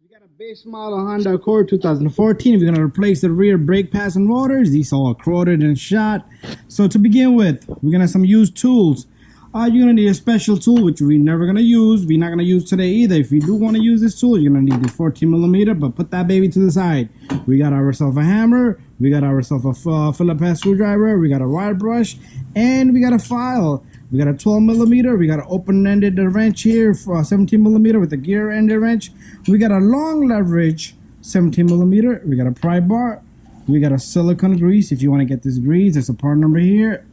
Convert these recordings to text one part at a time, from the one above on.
We got a base model Honda Accord 2014. We're going to replace the rear brake pads and rotors. These are all corroded and shot. So to begin with, we're going to have some used tools. You're going to need a special tool, which we're never going to use. We're not going to use today either. If you do want to use this tool, you're going to need the 14mm, but put that baby to the side. We got ourselves a hammer. We got ourselves a Phillips head screwdriver. We got a wire brush, and we got a file. We got a 12mm. We got an open-ended wrench here for 17mm with a gear-ended wrench. We got a long leverage 17mm. We got a pry bar. We got a silicone grease. If you want to get this grease, there's a part number here.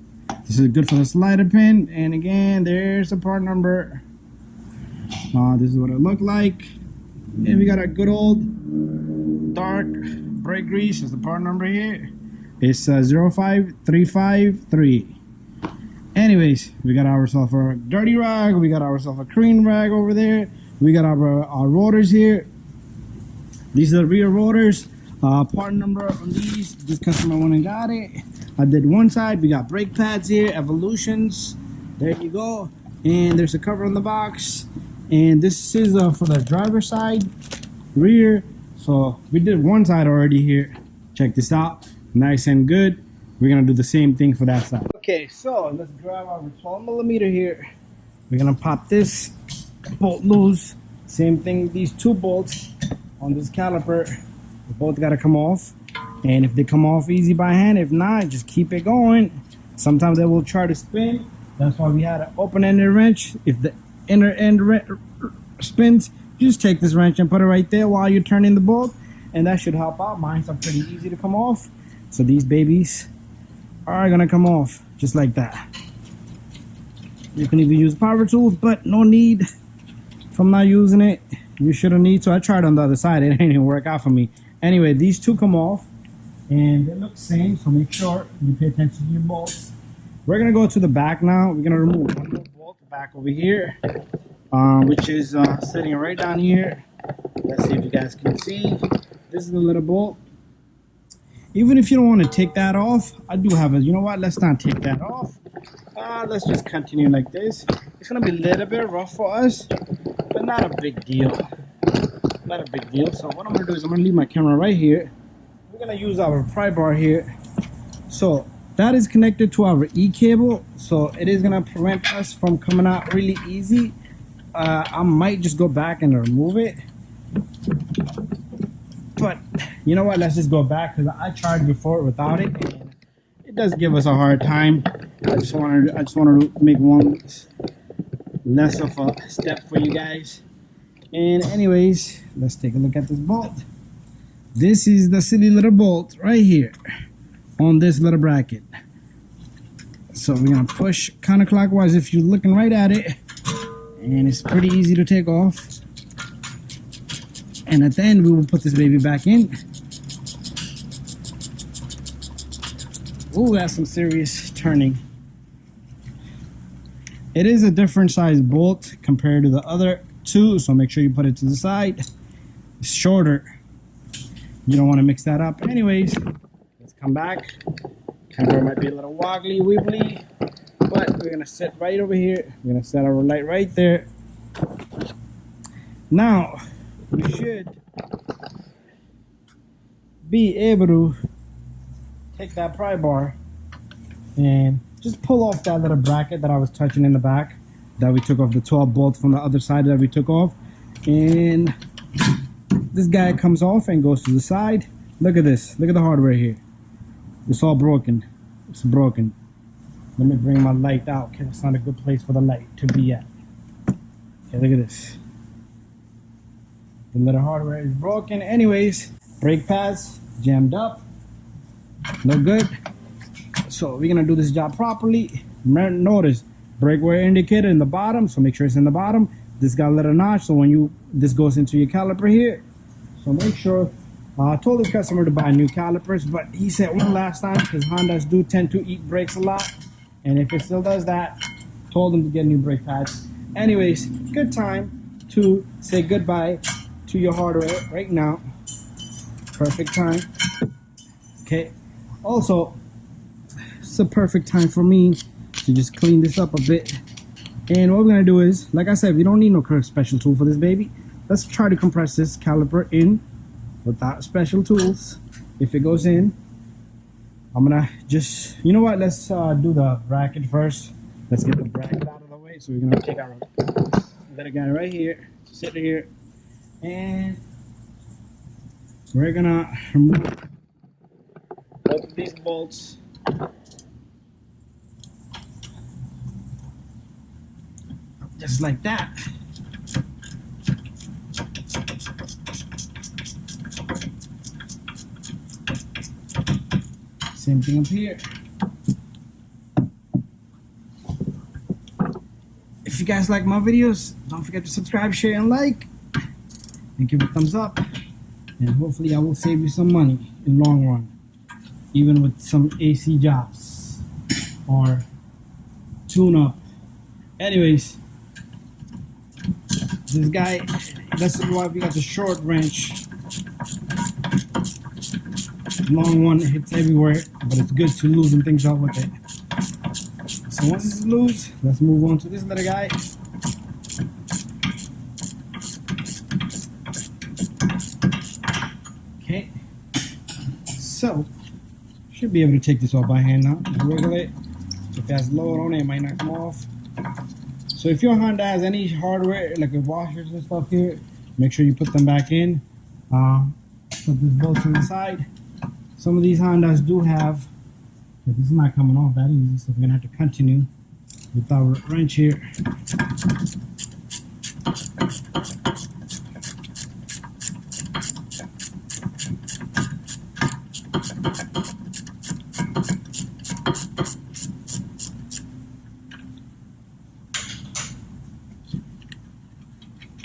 This is good for the slider pin. And again, there's a part number. This is what it looked like. And we got a good old dark brake grease. There's the part number here. It's 05353. Anyways, we got ourselves a dirty rag. We got ourselves a clean rag over there. We got our rotors here. These are the rear rotors. Part number on these. This customer went and got it. I did one side. We got brake pads here, Evolutions. There you go. And there's a cover on the box. And this is for the driver's side, rear. So we did one side already here. Check this out. Nice and good. We're gonna do the same thing for that side. Okay, so let's grab our 12mm here. We're gonna pop this bolt loose. Same thing, these two bolts on this caliper. They both gotta come off. And if they come off easy by hand, if not, just keep it going. Sometimes they will try to spin. That's why we had an open-ended wrench. If the inner end spins, you just take this wrench and put it right there while you're turning the bolt, and that should help out. Mine's are pretty easy to come off. So these babies are gonna come off just like that. You can even use power tools, but no need. If I'm not using it, you shouldn't need to. I tried on the other side, it didn't even work out for me. Anyway, these two come off and they look the same, so make sure you pay attention to your bolts. We're gonna go to the back now. We're gonna remove one more bolt back over here, which is sitting right down here. Let's see if you guys can see. This is the little bolt. Even if you don't want to take that off, I do have a, you know what, let's not take that off. Let's just continue like this. It's going to be a little bit rough for us, but not a big deal. Not a big deal. So what I'm going to do is I'm going to leave my camera right here. We're going to use our pry bar here. So that is connected to our E cable. So it is going to prevent us from coming out really easy. I might just go back and remove it. But you know what, let's just go back because I tried before without it and it does give us a hard time. I just wanted to make one less of a step for you guys. And anyways, let's take a look at this bolt. This is the silly little bolt right here on this little bracket. So we're gonna push counterclockwise if you're looking right at it, and it's pretty easy to take off. And at the end, we will put this baby back in. Ooh, that's some serious turning. It is a different size bolt compared to the other two, so make sure you put it to the side. It's shorter. You don't want to mix that up. Anyways, let's come back. Camera might be a little wobbly, wibbly, but we're gonna sit right over here. We're gonna set our light right there. Now, we should be able to take that pry bar and just pull off that little bracket that I was touching in the back that we took off, the 12 bolts from the other side that we took off, and this guy comes off and goes to the side. Look at this, look at the hardware here. It's all broken. It's broken. Let me bring my light out because it's not a good place for the light to be at. Okay, look at this. The little hardware is broken. Anyways, brake pads jammed up. No good. So we're gonna do this job properly. Notice brake wear indicator in the bottom, so make sure it's in the bottom. This got a little notch, so when this goes into your caliper here. So make sure. I told this customer to buy new calipers, but he said one last time because Hondas do tend to eat brakes a lot, and if it still does that, told him to get new brake pads. Anyways, good time to say goodbye to your hardware right now. Perfect time. Okay, also it's a perfect time for me to just clean this up a bit. And what we're gonna do is, like I said, we don't need no special tool for this baby. let's try to compress this caliper in without special tools. If it goes in, I'm gonna just, you know what, let's do the bracket first. Let's get the bracket out of the way. So we're gonna take our little guy right here, sit here, and we're gonna remove both of these bolts. Just like that. Same thing up here. If you guys like my videos, don't forget to subscribe, share, and like, and give it a thumbs up. And hopefully I will save you some money in the long run, even with some AC jobs or tune-up. Anyways, this guy, that's why we got the short wrench. Long one hits everywhere, but it's good to loosen things up with it. So once this is loose, let's move on to this little guy. Okay, so should be able to take this off by hand now. Just wiggle it. If it has load on it, it might not come off. So if your Honda has any hardware, like with washers and stuff here, make sure you put them back in. Put this bolt to the side. Some of these Hondas do have, but this is not coming off that easy, so we're gonna have to continue with our wrench here.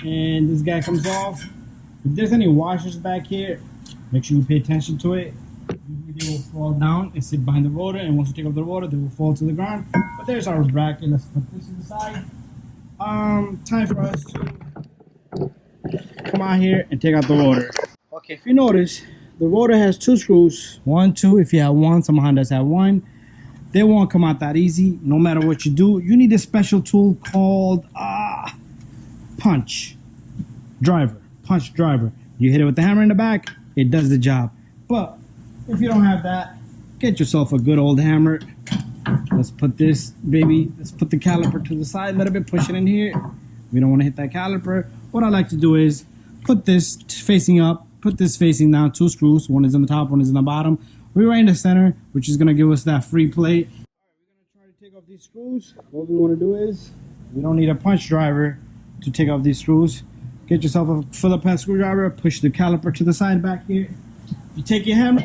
And this guy comes off. If there's any washers back here, make sure you pay attention to it. They will fall down and sit behind the rotor, and once you take off the rotor, they will fall to the ground. But there's our bracket. Let's put this to the side. Time for us to come out here and take out the rotor. Okay, if you notice, the rotor has two screws. One, two. If you have one, some Hondas have one. They won't come out that easy. No matter what you do, you need a special tool called punch driver. Punch driver. You hit it with the hammer in the back, it does the job. But if you don't have that, get yourself a good old hammer. Let's put this baby, let's put the caliper to the side a little bit, push it in here. We don't want to hit that caliper. What I like to do is put this facing up, put this facing down, two screws. One is on the top, one is in the bottom. We're right in the center, which is going to give us that free play. All right, we're going to try to take off these screws. What we want to do is, we don't need a punch driver to take off these screws. Get yourself a Phillips head screwdriver, push the caliper to the side back here. You take your hammer,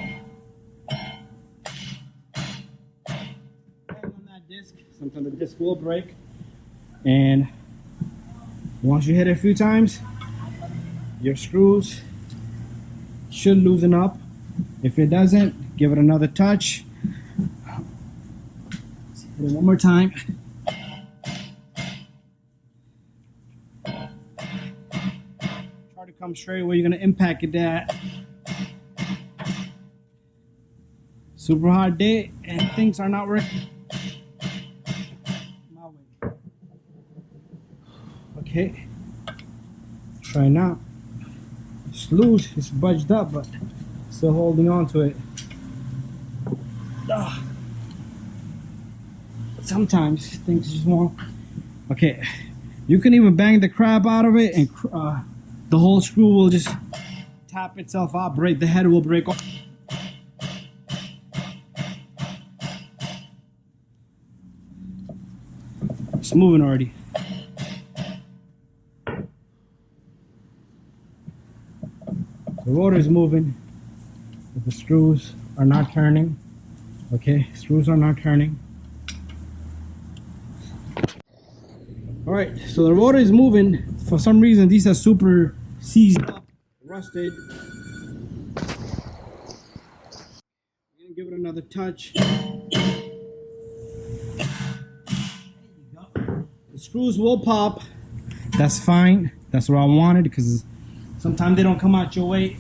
on that disc. Sometimes the disc will break, and once you hit it a few times, your screws should loosen up. If it doesn't, give it another touch. Hit it one more time. Try to come straight where you're going to impact it at. Super hot day and things are not working my way. Okay, try now. It's loose, it's budged up, but still holding on to it. Sometimes things just won't. Okay, you can even bang the crap out of it and the whole screw will just tap itself out, break, the head will break off. It's moving already. The rotor is moving, but the screws are not turning. Okay, screws are not turning. All right, so the rotor is moving. For some reason, these are super seized up, rusted. We're gonna give it another touch. The screws will pop. That's fine. That's what I wanted, because sometimes they don't come out your way.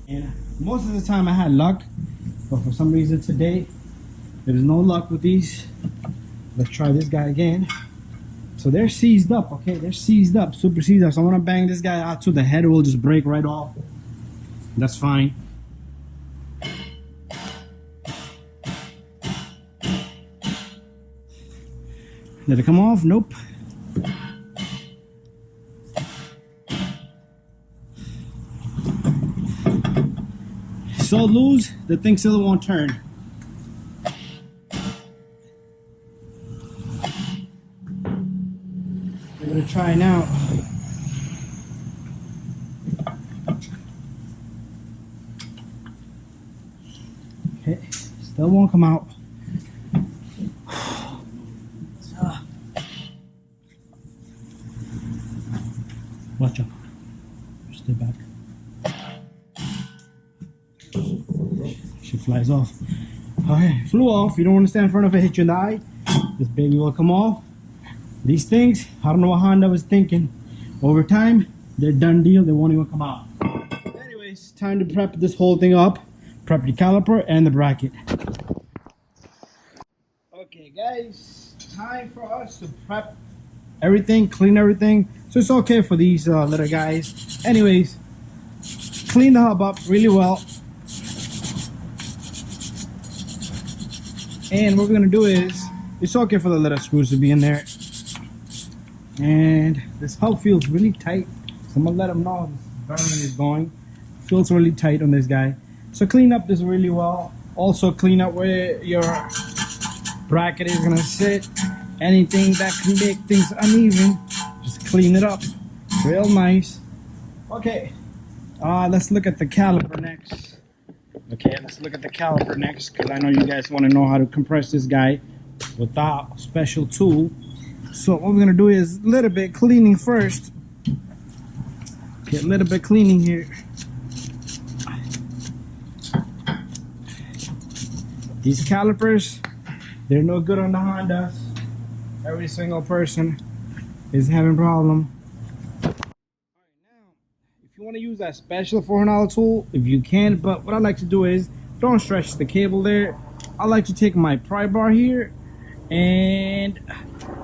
And most of the time I had luck, but for some reason today there's no luck with these. Let's try this guy again. So they're seized up, okay? They're seized up, super seized up. So I'm gonna bang this guy out, so the head will just break right off. That's fine. Did it come off? Nope. So loose, the thing still won't turn. We're gonna try now. Okay, still won't come out. Watch out. Stay back. She flies off. Okay, flew off. You don't want to stand in front of it, hit you in the eye. This baby will come off. These things, I don't know what Honda was thinking. Over time, they're done deal. They won't even come out. Anyways, time to prep this whole thing up. Prep the caliper and the bracket. Okay, guys, time for us to prep everything, clean everything. So it's okay for these little guys. Anyways, clean the hub up really well. And what we're gonna do is, it's okay for the little screws to be in there. And this hub feels really tight. So I'm gonna let them know this burn is going. Feels really tight on this guy. So clean up this really well. Also clean up where your bracket is gonna sit. Anything that can make things uneven, just clean it up real nice. Okay, let's look at the caliper next. Okay, let's look at the caliper next, because I know you guys want to know how to compress this guy without special tool. So what we're gonna do is a little bit cleaning first. Okay, a little bit cleaning here. These calipers, they're no good on the Hondas. Every single person is having problem. Alright, now, if you want to use that special $400 tool, if you can, but what I like to do is, don't stretch the cable there. I like to take my pry bar here, and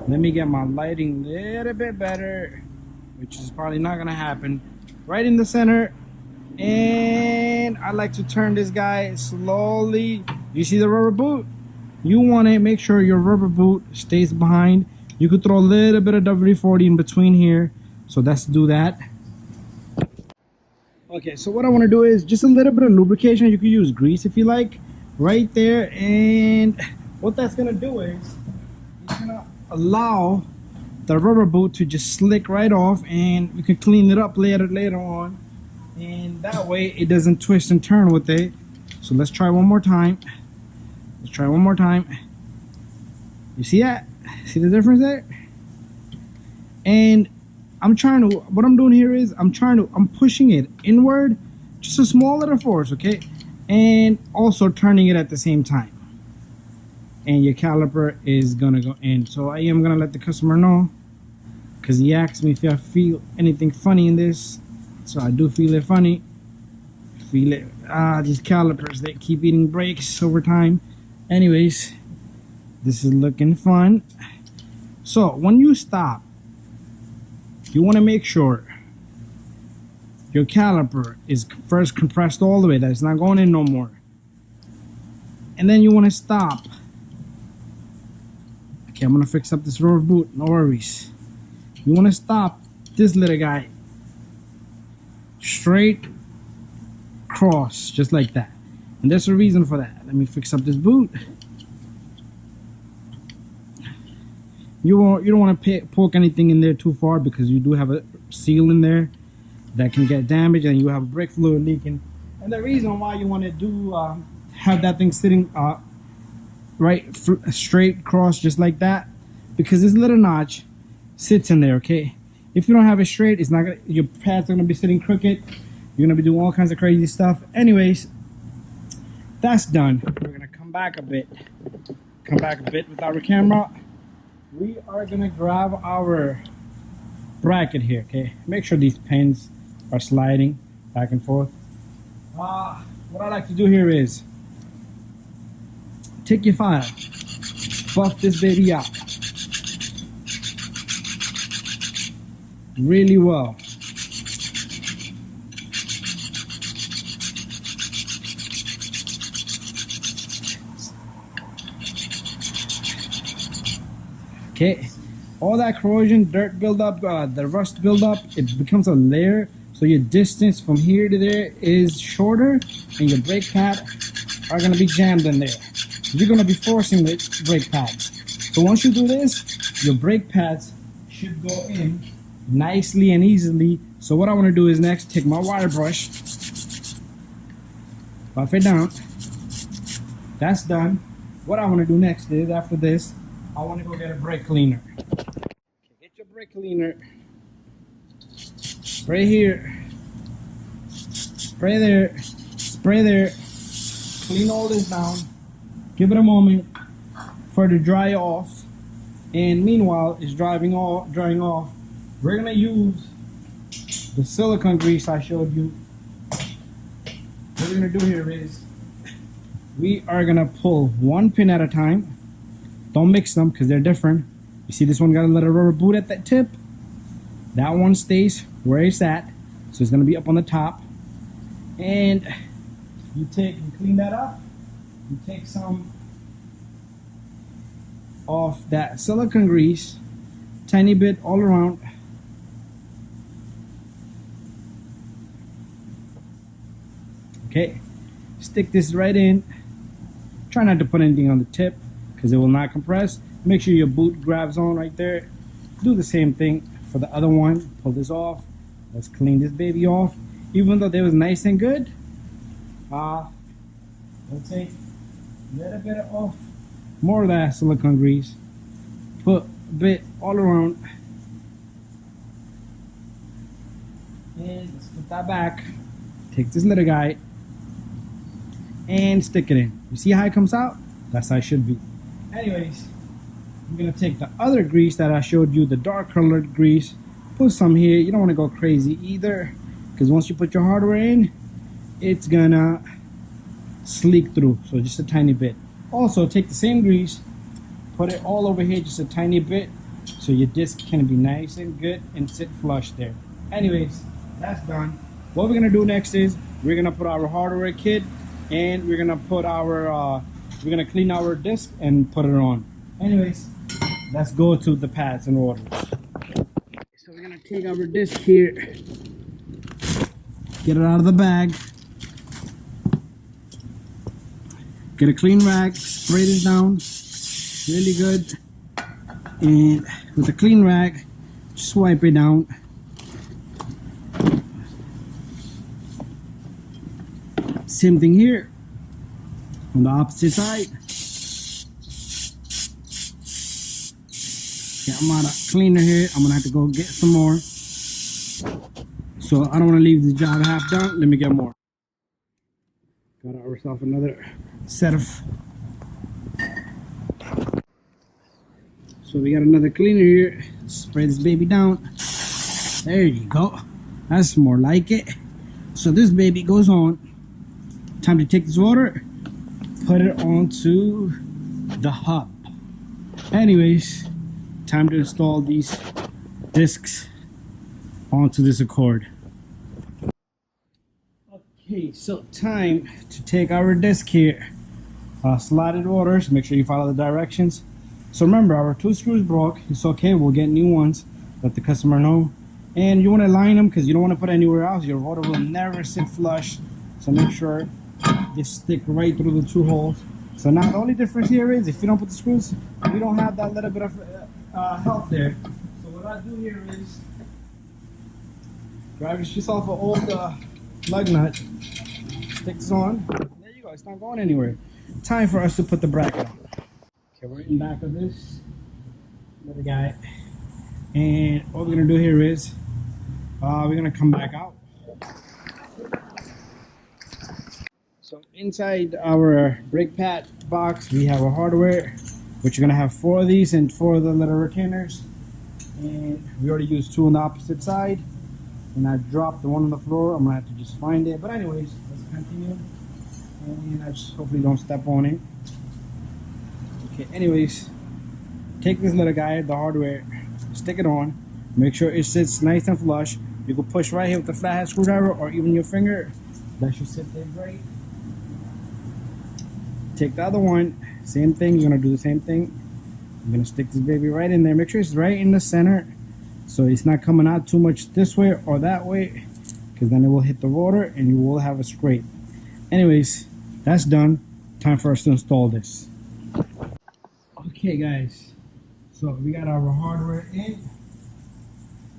let me get my lighting a little bit better, which is probably not gonna happen. Right in the center, and I like to turn this guy slowly. You see the rubber boot? You want to make sure your rubber boot stays behind. You could throw a little bit of WD-40 in between here. So let's do that. Okay, so what I want to do is just a little bit of lubrication. You could use grease if you like, right there. And what that's going to do is it's going to allow the rubber boot to just slick right off, and you can clean it up later on. And that way it doesn't twist and turn with it. So let's try one more time. Let's try one more time. You see that? See the difference there? And I'm trying to, what I'm doing here is I'm pushing it inward, just a small little force, okay? And also turning it at the same time. And your caliper is gonna go in. So I am gonna let the customer know, because he asked me if I feel anything funny in this. So I do feel it funny. Feel it. These calipers, they keep eating breaks over time. Anyways, this is looking fun. So when you stop, you want to make sure your caliper is first compressed all the way, that it's not going in no more. And then you want to stop. Okay, I'm gonna fix up this rubber boot, no worries. You want to stop this little guy straight across, just like that. And there's a reason for that. Let me fix up this boot. You don't want to poke anything in there too far, because you do have a seal in there that can get damaged, and you have brake fluid leaking. And the reason why you want to do have that thing sitting right straight across, just like that, because this little notch sits in there. Okay, if you don't have it straight, it's not gonna, your pads are gonna be sitting crooked. You're gonna be doing all kinds of crazy stuff. Anyways, that's done. We're gonna come back a bit with our camera. We are gonna grab our bracket here. Okay, make sure these pins are sliding back and forth. What I like to do here is take your file, buff this baby out. really well. Okay, all that corrosion, dirt buildup, the rust buildup, it becomes a layer. So your distance from here to there is shorter, and your brake pad are gonna be jammed in there. You're gonna be forcing the brake pads. So once you do this, your brake pads should go in nicely and easily. So what I want to do is next take my wire brush, buff it down. That's done. What I want to do next is, after this, I want to go get a brake cleaner. Get your brake cleaner. Spray here. Spray there. Spray there. Clean all this down. Give it a moment for it to dry off. And meanwhile, it's drying off. We're gonna use the silicone grease I showed you. What we're gonna do here is we are gonna pull one pin at a time. Don't mix them because they're different. You see this one got a little rubber boot at that tip? That one stays where it's at. So it's gonna be up on the top. And you clean that up. You take some of that silicone grease, tiny bit all around. Okay, stick this right in. Try not to put anything on the tip because it will not compress. Make sure your boot grabs on right there. Do the same thing for the other one. Pull this off. Let's clean this baby off. Even though they was nice and good, we'll take a little bit of more of that silicone grease. Put a bit all around. And let's put that back. Take this little guy and stick it in. You see how it comes out? That's how it should be. Anyways, I'm gonna take the other grease that I showed you, the dark colored grease. Put some here. You don't want to go crazy either, because once you put your hardware in, it's gonna sleek through. So just a tiny bit. Also, take the same grease, put it all over here just a tiny bit, so your disc can be nice and good and sit flush there. Anyways, that's done. What we're gonna do next is we're gonna put our hardware kit, and we're gonna put our we're gonna clean our disc and put it on. Anyways, let's go to the pads and rotors. So we're gonna take our disc here, get it out of the bag, get a clean rag, spray this down really good, and with a clean rag, just wipe it down. Same thing here on the opposite side. Okay, I'm out of cleaner here. I'm gonna have to go get some more. So I don't want to leave the job half done. Let me get more. Got ourselves another set of. So we got another cleaner here. Spray this baby down. There you go. That's more like it. So this baby goes on. Time to take this water, put it onto the hub. Anyways, time to install these discs onto this Accord. Okay, so time to take our disc here. Slotted rotors, make sure you follow the directions. So remember, our 2 screws broke. It's okay, we'll get new ones. Let the customer know. And you want to line them because you don't want to put anywhere else. Your rotor will never sit flush. So make sure they stick right through the 2 holes. So now the only difference here is if you don't put the screws, we don't have that little bit of help there. So what I do here is grab yourself an old lug nut, stick this on. There you go, it's not going anywhere. Time for us to put the bracket on. Okay, we're in back of this little guy. And what we're gonna do here is we're gonna come back out. So inside our brake pad box, we have our hardware, which you're gonna have 4 of these and 4 of the little retainers. And we already used 2 on the opposite side. And I dropped the one on the floor. I'm gonna have to just find it. But anyways, let's continue. And I just hopefully don't step on it. Okay, anyways, take this little guy, the hardware, stick it on. Make sure it sits nice and flush. You can push right here with the flathead screwdriver or even your finger. That should sit there great. Take the other one, same thing, you're gonna do the same thing. I'm gonna stick this baby right in there. Make sure it's right in the center so it's not coming out too much this way or that way, because then it will hit the rotor and you will have a scrape. Anyways, that's done. Time for us to install this. Okay guys, so we got our hardware in,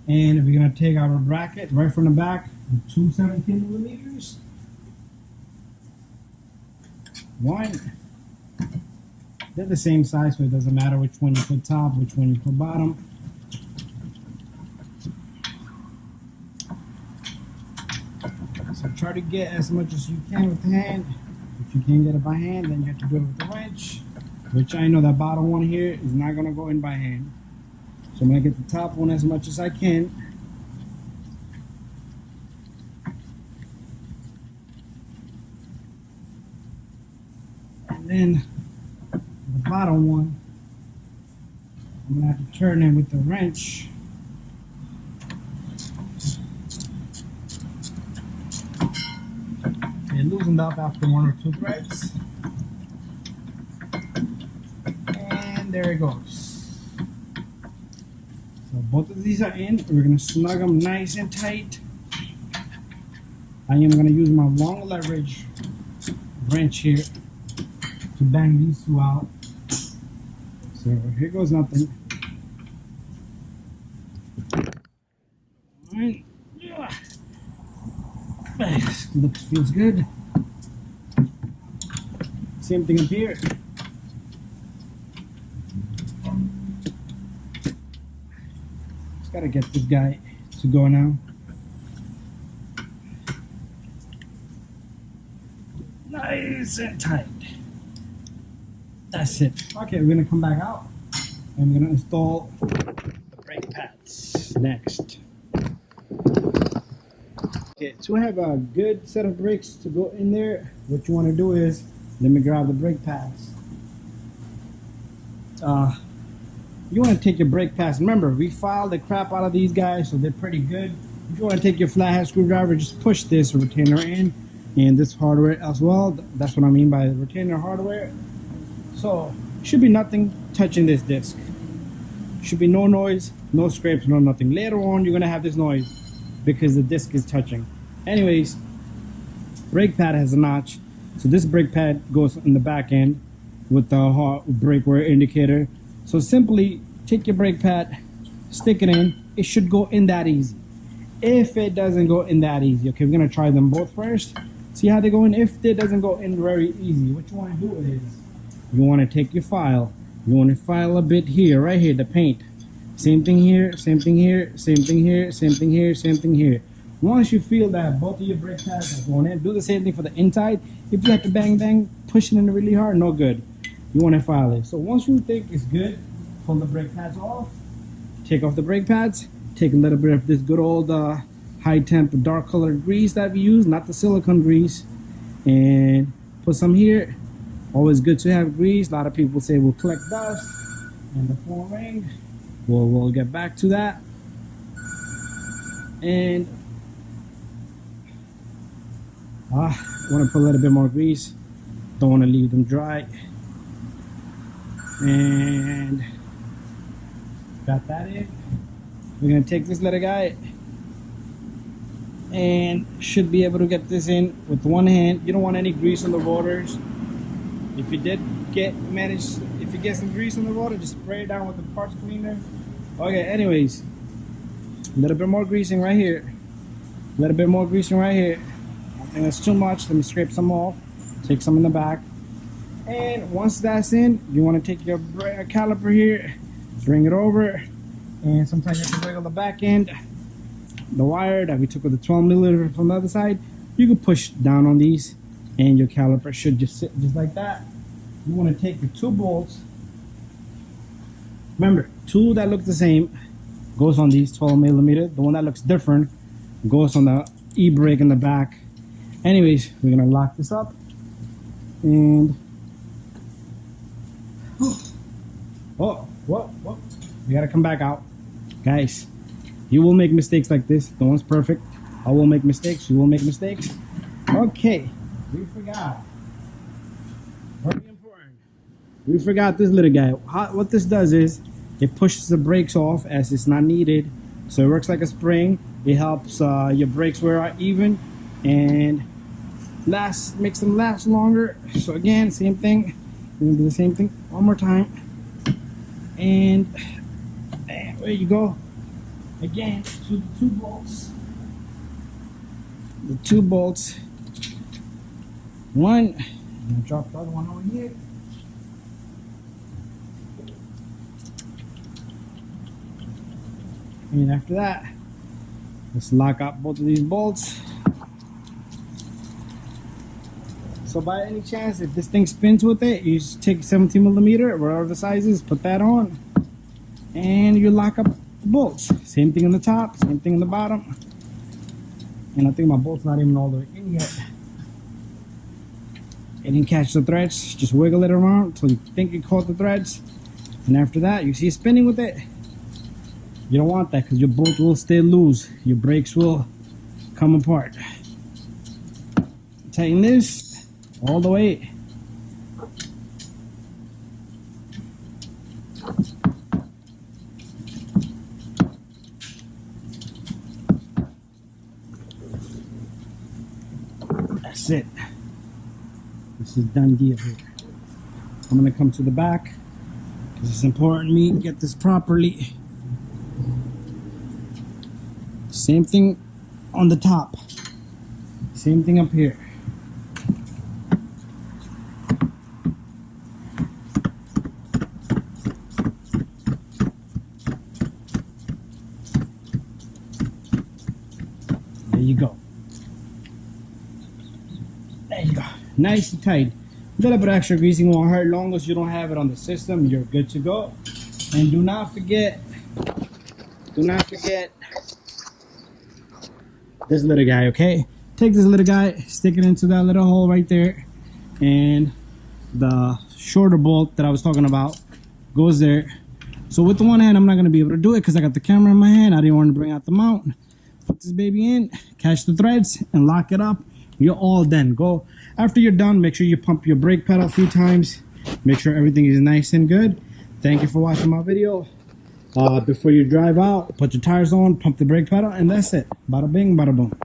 and we're gonna take our bracket right from the back, 2 17mm. One, they're the same size, so it doesn't matter which one you put top, which one you put bottom. So try to get as much as you can with the hand. If you can't get it by hand, then you have to do it with the wrench, which I know that bottom one here is not gonna go in by hand. So I'm gonna get the top one as much as I can. And then the bottom one, I'm gonna have to turn in with the wrench. It loosened up after 1 or 2 threads. And there it goes. So both of these are in. We're gonna snug them nice and tight. I am gonna use my long leverage wrench here to bang these two out. So here goes nothing. Alright. Looks, feels good. Same thing up here. Just gotta get this guy to go now. Nice and tight. That's it. Okay, we're gonna come back out and we're gonna install the brake pads next. Okay, to have a good set of brakes to go in there, what you want to do is, let me grab the brake pads. You want to take your brake pads. Remember, we filed the crap out of these guys, so they're pretty good. If you want to take your flathead screwdriver, just push this retainer in, and this hardware as well. That's what I mean by the retainer hardware. So, should be nothing touching this disc. Should be no noise, no scrapes, no nothing. Later on, you're going to have this noise because the disc is touching. Anyways, brake pad has a notch, so this brake pad goes in the back end with the brake wear indicator. So simply take your brake pad, stick it in. It should go in that easy. If it doesn't go in that easy, okay, we're gonna try them both first, see how they go in. If it doesn't go in very easy, what you want to do is you want to take your file, you want to file a bit here, right here, the paint. Same thing here, same thing here, same thing here, same thing here, same thing here. Once you feel that both of your brake pads are going in, do the same thing for the inside. If you have to bang bang, push it in really hard, no good. You want to file it. So once you think it's good, pull the brake pads off, take off the brake pads, take a little bit of this good old high temp dark colored grease that we use, not the silicone grease, and put some here. Always good to have grease. A lot of people say we'll collect dust and the full ring. We'll get back to that. And I want to put a little bit more grease. Don't want to leave them dry. And got that in. We're going to take this little guy and should be able to get this in with one hand. You don't want any grease on the rotors. If you did if you get some grease on the rotor, just spray it down with the parts cleaner. Okay, anyways, a little bit more greasing right here. A little bit more greasing right here. I think that's too much. Let me scrape some off. Take some in the back. And once that's in, you want to take your caliper here, bring it over, and sometimes you have to wiggle the back end. The wire that we took with the 12mm from the other side, you can push down on these, and your caliper should just sit just like that. You want to take the 2 bolts. Remember, 2 that look the same goes on these 12mm. The one that looks different goes on the e-brake in the back. Anyways, we're gonna lock this up, and whoa, we gotta come back out, guys. You will make mistakes like this. No one's perfect. I will make mistakes. You will make mistakes. Okay, we forgot. Very important. We forgot this little guy. What this does is it pushes the brakes off as it's not needed. So it works like a spring. It helps your brakes wear out even and makes them last longer. So again, same thing. We're gonna do the same thing one more time. And there you go. Again, to the two bolts. The two bolts. One. I'm gonna drop the other one over here. And after that, let's lock up both of these bolts. So by any chance, if this thing spins with it, you just take 17mm, whatever the size is, put that on, and you lock up the bolts. Same thing on the top, same thing on the bottom. And I think my bolt's not even all the way in yet. It didn't catch the threads. Just wiggle it around until you think you caught the threads. And after that, you see it spinning with it. You don't want that because your bolt will stay loose. Your brakes will come apart. Tighten this all the way. That's it. This is done deal here. I'm gonna come to the back because it's important me get this properly. Same thing on the top. Same thing up here. There you go. There you go. Nice and tight. A little bit of extra greasing won't hurt. Long as you don't have it on the system, you're good to go. And do not forget this little guy, okay? Take this little guy, stick it into that little hole right there, and the shorter bolt that I was talking about goes there. So with the one hand, I'm not gonna be able to do it because I got the camera in my hand. I didn't want to bring out the mount. Put this baby in, catch the threads, and lock it up. You're all done. Go. After you're done, make sure you pump your brake pedal a few times. Make sure everything is nice and good. Thank you for watching my video. Before you drive out, put your tires on, pump the brake pedal, and that's it. Bada bing, bada boom.